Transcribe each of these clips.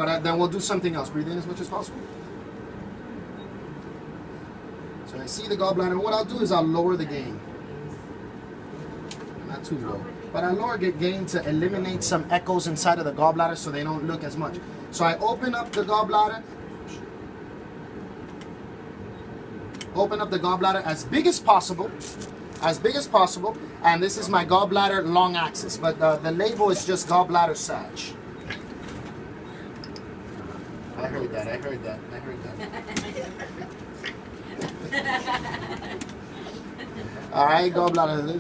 then we'll do something else. Breathe in as much as possible. So I see the gallbladder. What I'll do is I'll lower the gain. Not too low. But I lower the gain to eliminate some echoes inside of the gallbladder so they don't look as much. So I open up the gallbladder. Open up the gallbladder as big as possible. As big as possible. And this is my gallbladder long axis. But the label is just gallbladder sag. I heard that. I heard that. I heard that. All right, gallbladder.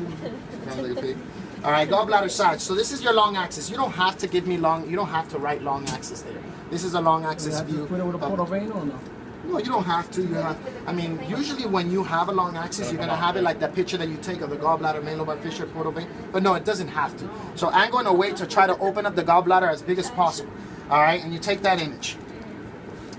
All right, gallbladder sag. So this is your long axis. You don't have to give me long. You don't have to write long axis there. This is a long axis view. You put it with a portal vein or no? No, you don't have to. You have. I mean, usually when you have a long axis, you're gonna have it like that picture that you take of the gallbladder, main lobar fissure, portal vein. But no, it doesn't have to. So I'm going to wait to try to open up the gallbladder as big as possible. All right, and you take that image.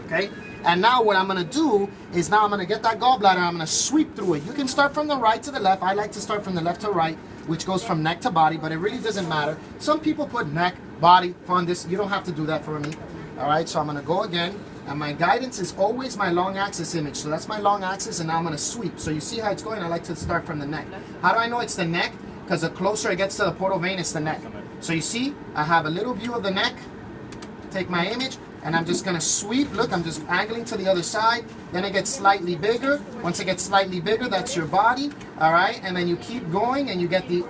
Okay. And now what I'm going to do is now I'm going to get that gallbladder, I'm going to sweep through it. You can start from the right to the left. I like to start from the left to right, which goes from neck to body, but it really doesn't matter. Some people put neck, body, fundus. You don't have to do that for me. All right, so I'm going to go again. And my guidance is always my long axis image. So that's my long axis, and now I'm going to sweep. So you see how it's going? I like to start from the neck. How do I know it's the neck? Because the closer it gets to the portal vein, it's the neck. So you see, I have a little view of the neck. Take my image. And I'm just going to sweep. Look, I'm just angling to the other side. Then it gets slightly bigger. Once it gets slightly bigger, that's your body. All right. And then you keep going and you get the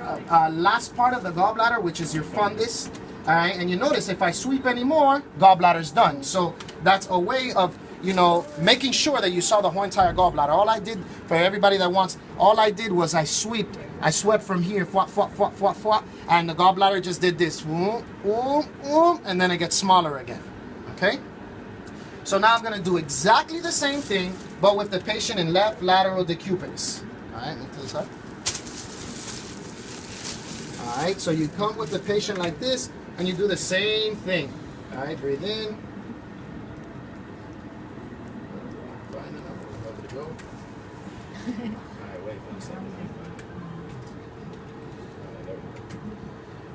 last part of the gallbladder, which is your fundus. All right. And you notice if I sweep anymore, gallbladder's done. So that's a way of, you know, making sure that you saw the whole entire gallbladder. All I did, for everybody that wants, all I did was I swept. I swept from here, and the gallbladder just did this. And then it gets smaller again. Okay, so now I'm going to do exactly the same thing, but with the patient in left lateral decubitus. All right, move to the side. All right, so you come with the patient like this, and you do the same thing. All right, breathe in. Fine enough, we're ready to go. All right, wait 1 second.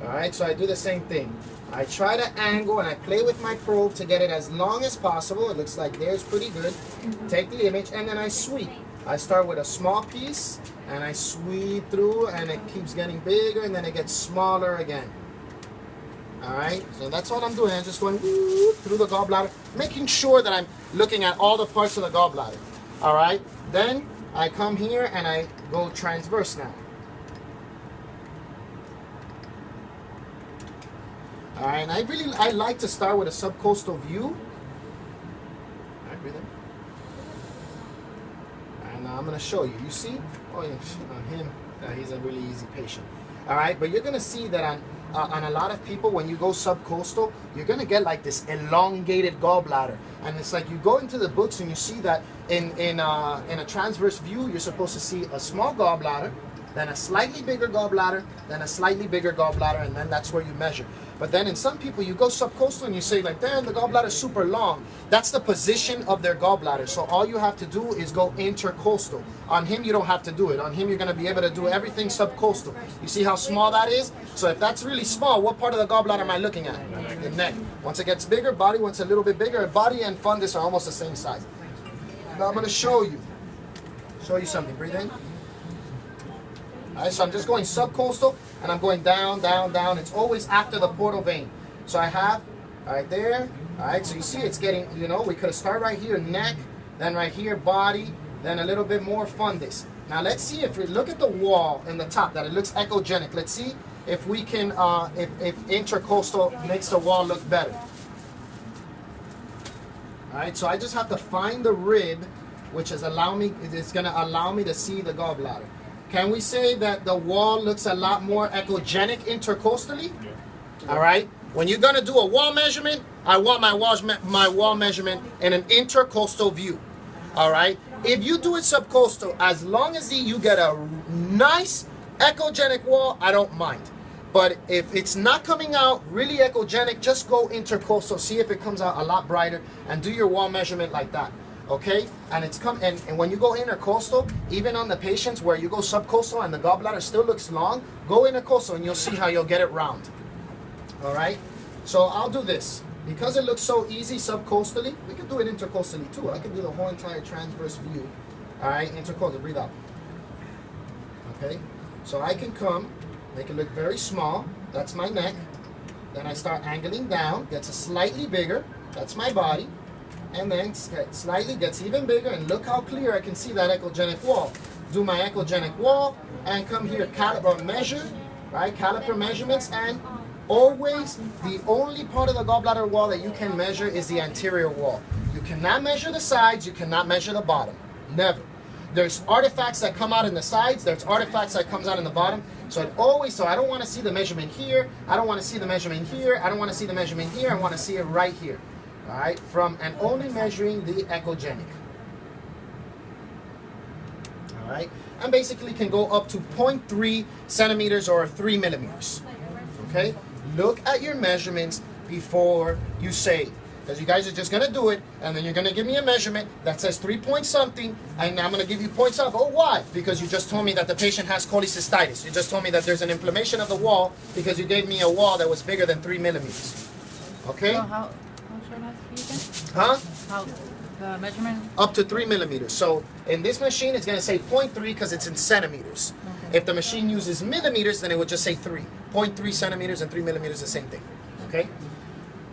All right, so I do the same thing. I try to angle and I play with my probe to get it as long as possible. It looks like there's pretty good. Take the image and then I sweep. I start with a small piece and I sweep through and it keeps getting bigger and then it gets smaller again. All right, so that's all I'm doing. I'm just going through the gallbladder, making sure that I'm looking at all the parts of the gallbladder. All right, then I come here and I go transverse now. All right, and I like to start with a subcostal view. All right, breathe in. And now I'm going to show you. You see? Oh, yeah, on him, he's a really easy patient. All right, but you're going to see that on a lot of people, when you go subcostal, you're going to get like this elongated gallbladder. And it's like you go into the books and you see that in a transverse view, you're supposed to see a small gallbladder, then a slightly bigger gallbladder, then a slightly bigger gallbladder, and then that's where you measure. But then in some people, you go subcostal and you say like, damn, the gallbladder is super long. That's the position of their gallbladder. So all you have to do is go intercostal. On him, you don't have to do it. On him, you're going to be able to do everything subcostal. You see how small that is? So if that's really small, what part of the gallbladder am I looking at? The neck. Once it gets bigger, body, once a little bit bigger, body and fundus are almost the same size. Now I'm going to show you something. Breathe in. All right, so I'm just going subcostal, and I'm going down, down, down. It's always after the portal vein. So I have, right there. All right, so you see it's getting, you know, we could have started right here, neck, then right here, body, then a little bit more fundus. Now let's see if we look at the wall in the top, that it looks echogenic. Let's see if we can, if intercostal makes the wall look better. All right, so I just have to find the rib, which is it's going to allow me to see the gallbladder. Can we say that the wall looks a lot more echogenic intercostally? Yeah. All right. When you're going to do a wall measurement, I want my wall measurement in an intercostal view. All right. If you do it subcostal, as long as you get a nice echogenic wall, I don't mind. But if it's not coming out really echogenic, just go intercostal. See if it comes out a lot brighter and do your wall measurement like that. Okay, and and when you go intercostal, even on the patients where you go subcostal and the gallbladder still looks long, go intercostal and you'll see how you'll get it round. All right, so I'll do this. because it looks so easy subcostally, we can do it intercostally too. I can do the whole entire transverse view. All right, intercostal, breathe out. Okay, so I can come, make it look very small. That's my neck. Then I start angling down, gets slightly bigger. That's my body. And then slightly gets even bigger, and look how clear I can see that echogenic wall. Do my echogenic wall, and come here, caliper measure, right? Caliper measurements, and always the only part of the gallbladder wall that you can measure is the anterior wall. You cannot measure the sides, you cannot measure the bottom. Never. There's artifacts that come out in the sides, there's artifacts that comes out in the bottom. So I don't want to see the measurement here, I don't want to see the measurement here, I don't want to see the measurement here, I want to see it right here. All right, from and only measuring the echogenic. All right, and basically can go up to 0.3 centimeters or 3 millimeters. Okay, look at your measurements before you say, because you guys are just gonna do it, and then you're gonna give me a measurement that says 3 point something, and I'm gonna give you points up. Oh, why? Because you just told me that the patient has cholecystitis. You just told me that there's an inflammation of the wall because you gave me a wall that was bigger than 3 millimeters. Okay? So how short has to be again? Huh? How the measurement? Up to 3 millimeters. So in this machine, it's gonna say 0.3 because it's in centimeters. Okay. If the machine uses millimeters, then it would just say 3. 0.3 centimeters and 3 millimeters, the same thing. Okay?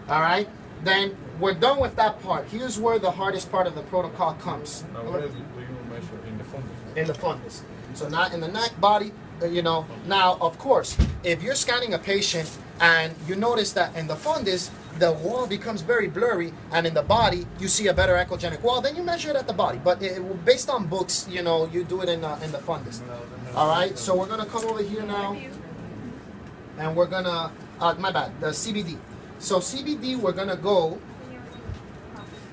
All right? Then we're done with that part. Here's where the hardest part of the protocol comes. Now, where do you measure in the fundus? In the fundus. So not in the neck, body, you know. Now, of course, if you're scanning a patient and you notice that in the fundus, the wall becomes very blurry, and in the body, you see a better echogenic wall, then you measure it at the body. But based on books, you know, you do it in the fundus. All right, so we're gonna come over here now, and we're gonna, my bad, the CBD. So CBD, we're gonna go,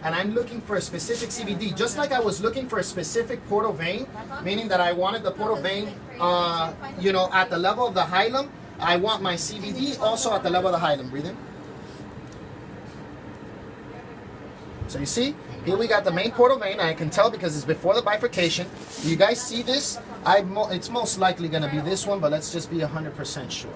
and I'm looking for a specific CBD, just like I was looking for a specific portal vein, meaning that I wanted the portal vein, you know, at the level of the hilum. I want my CBD also at the level of the hilum. Breathe in. So you see, here we got the main portal vein. I can tell because it's before the bifurcation. You guys see this? It's most likely gonna be this one, but let's just be 100% sure.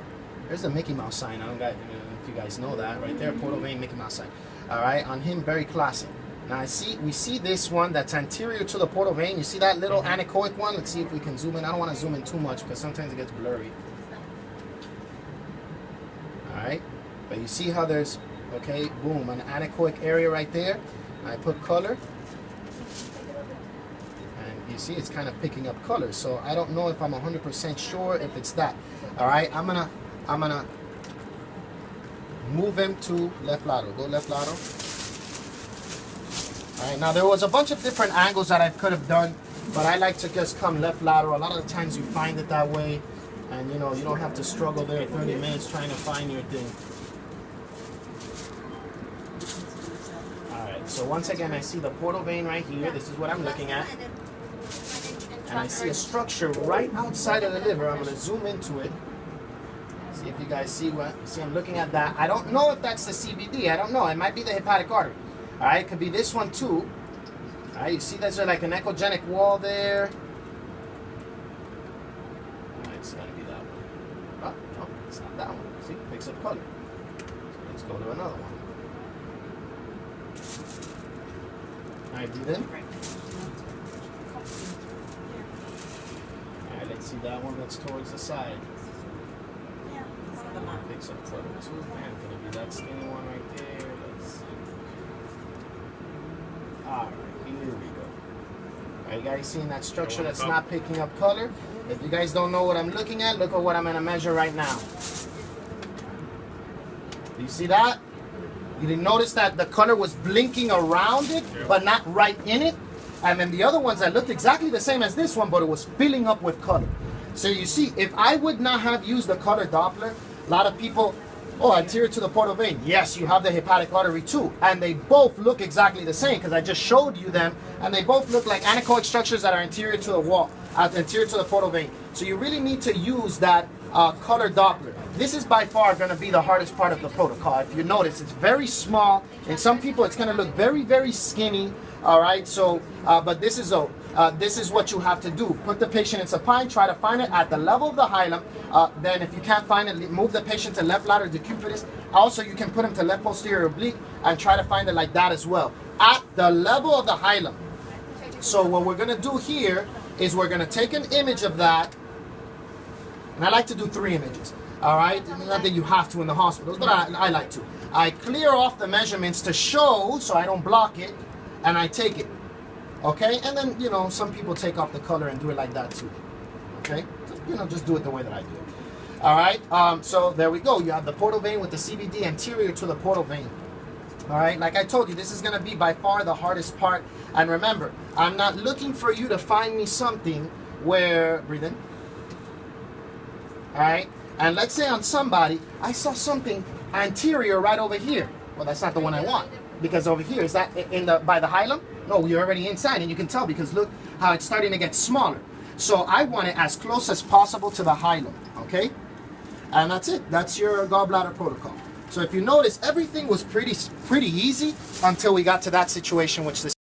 There's the Mickey Mouse sign. I don't got, if you guys know that right there, portal vein, Mickey Mouse sign. All right, on him, very classic. Now we see this one that's anterior to the portal vein. You see that little anechoic one? Let's see if we can zoom in. I don't want to zoom in too much because sometimes it gets blurry. All right, but you see how there's, okay, boom, an anechoic area right there. I put color, and you see it's kind of picking up color. So I don't know if I'm 100% sure if it's that. All right, I'm gonna move him to left lateral. Go left lateral. All right, now there was a bunch of different angles that I could have done, but I like to just come left lateral. A lot of the times you find it that way, and you know, you don't have to struggle there 30 minutes trying to find your thing. All right, so once again, I see the portal vein right here. This is what I'm looking at. And I see a structure right outside of the liver. I'm gonna zoom into it. See if you guys see I'm looking at that. I don't know if that's the CBD. I don't know. It might be the hepatic artery. All right, it could be this one too. All right, you see there's like an echogenic wall there. All right, it's gotta be that one. Oh, no, it's not that one. See, it picks up color. So let's go to another one. All right, breathe in. All right, let's see that one that's towards the side. Picks up color too. Man, gonna be that skinny one right there. Let's see. Alright, here we go. Alright, you guys seeing that structure that's not picking up color? If you guys don't know what I'm looking at, look at what I'm gonna measure right now. Do you see that? You didn't notice that the color was blinking around it, but not right in it? And then the other ones that looked exactly the same as this one, but it was filling up with color. So you see, if I would not have used the color Doppler, a lot of people, oh, anterior to the portal vein. Yes, you have the hepatic artery too. And they both look exactly the same because I just showed you them. And they both look like anechoic structures that are anterior to the wall, anterior to the portal vein. So you really need to use that color Doppler. This is by far going to be the hardest part of the protocol. If you notice, it's very small. In some people, it's going to look very, very skinny. All right, so, but this is what you have to do. Put the patient in supine, try to find it at the level of the hilum. Then if you can't find it, move the patient to left lateral decubitus Also, you can put them to left posterior oblique and try to find it like that as well, at the level of the hilum. So what we're gonna do here is we're gonna take an image of that, and I like to do 3 images. All right, not that you have to in the hospitals, but I like to. I clear off the measurements to show, so I don't block it, and I take it. Okay, and then, you know, some people take off the color and do it like that too. Okay, so, you know, just do it the way that I do it. All right, so there we go. You have the portal vein with the CVD anterior to the portal vein. All right, like I told you, this is gonna be by far the hardest part. And remember, I'm not looking for you to find me something where, breathe in. All right, and let's say on somebody, I saw something anterior right over here. Well, that's not the one I want, because over here, is that in the by the hilum? No, you're already inside, and you can tell because look how it's starting to get smaller. So I want it as close as possible to the hilum, okay? And that's it. That's your gallbladder protocol. So if you notice, everything was pretty easy until we got to that situation, which this